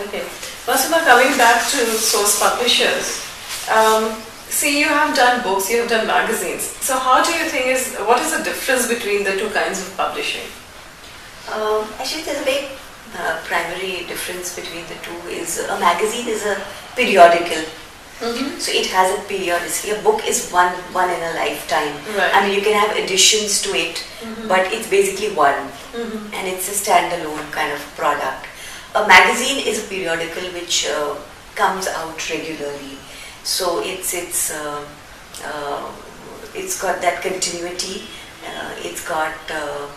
Okay. Vasudha, coming back to Source Publishers, see, you have done books, you have done magazines. So how do you think what is the difference between the two kinds of publishing? Actually, there's a big primary difference between the two. Is a magazine is a periodical. So it has a periodicity. A book is one in a lifetime. Right. I mean, you can have additions to it, but it's basically one, and it's a standalone kind of product. A magazine is a periodical which comes out regularly. So it's got that continuity. It's got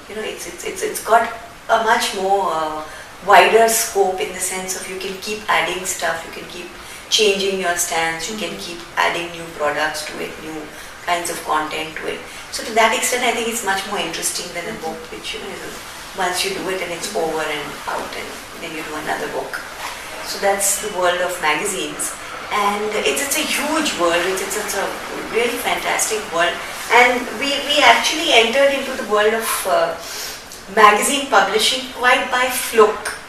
it's got a much more wider scope in the sense of you can keep adding stuff, you can keep changing your stance, you can keep adding new products to it, new kinds of content to it. So to that extent, I think it's much more interesting than a book, which once you do it and it's over and out, and then you do another book. So that's the world of magazines, and it's a huge world. It's a really fantastic world, and we actually entered into the world of magazine publishing quite by fluke.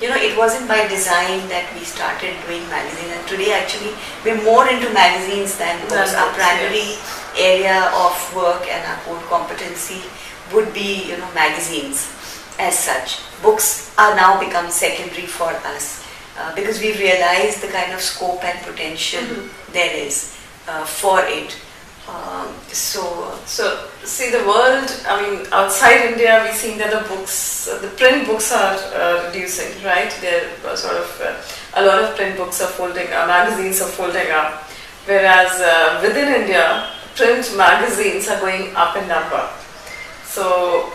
It wasn't by design that we started doing magazines, and today actually we're more into magazines than books. Our primary area of work and our core competency would be magazines as such. Books are now become secondary for us because we realize the kind of scope and potential there is for it. So see, the world, I mean, outside India, we've seen that the print books are reducing, right? They're sort of, a lot of print books are folding up, magazines are folding up, whereas within India, print magazines are going up in number. So,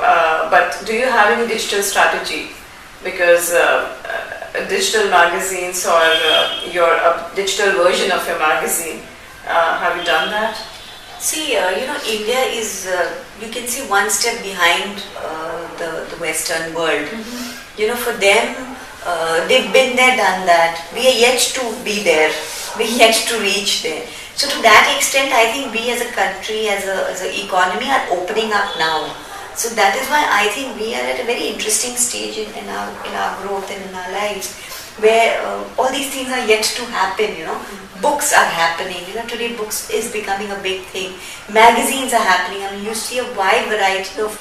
but do you have any digital strategy? Because digital magazines or your digital version of your magazine, have you done that? See, India is, you can see one step behind the Western world. For them, they've been there, done that. We are yet to be there. We are yet to reach there. So to that extent, I think we as a country, as an economy are opening up now. So that is why I think we are at a very interesting stage in our growth and in our lives, where all these things are yet to happen. Books are happening. Today books is becoming a big thing. Magazines are happening. I mean, you see a wide variety of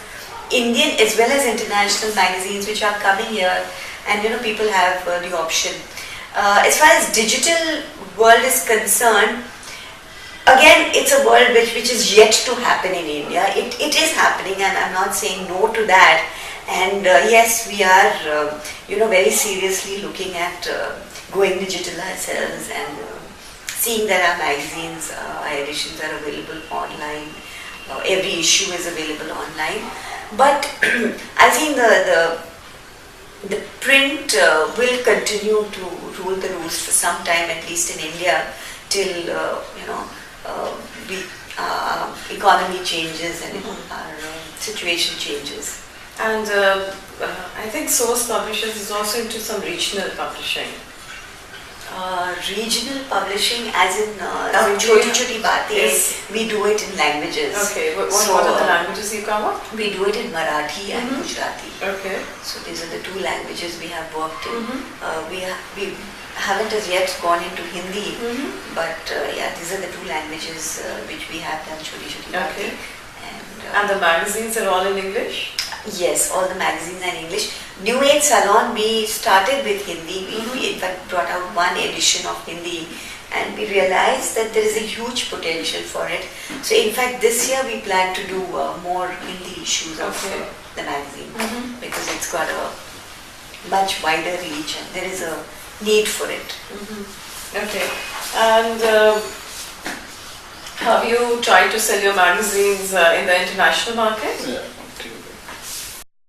Indian as well as international magazines which are coming here, and people have the option. As far as digital world is concerned, again, it's a world which is yet to happen in India. It is happening, and I'm not saying no to that. And yes, we are, very seriously looking at going digital ourselves and seeing that our magazines, our editions are available online. Every issue is available online. But I think the print will continue to rule the roost for some time, at least in India, till economy changes and our situation changes. And I think Source Publishers is also into some regional publishing. Regional publishing, as in Choti Choti Baatein, yes. We do it in languages. Okay, what are the languages you cover? We do it in Marathi and Gujarati. Okay. So these are the two languages we have worked in. We haven't as yet gone into Hindi, but these are the two languages which we have done Choti Choti Baatein. Okay. And the magazines are all in English? Yes, all the magazines are in English. New Age Salon, we started with Hindi. We in fact brought out one edition of Hindi, and we realized that there is a huge potential for it. So in fact this year we plan to do more Hindi issues of the magazine because it's got a much wider reach and there is a need for it. Okay. And have you tried to sell your magazines in the international market? Yeah.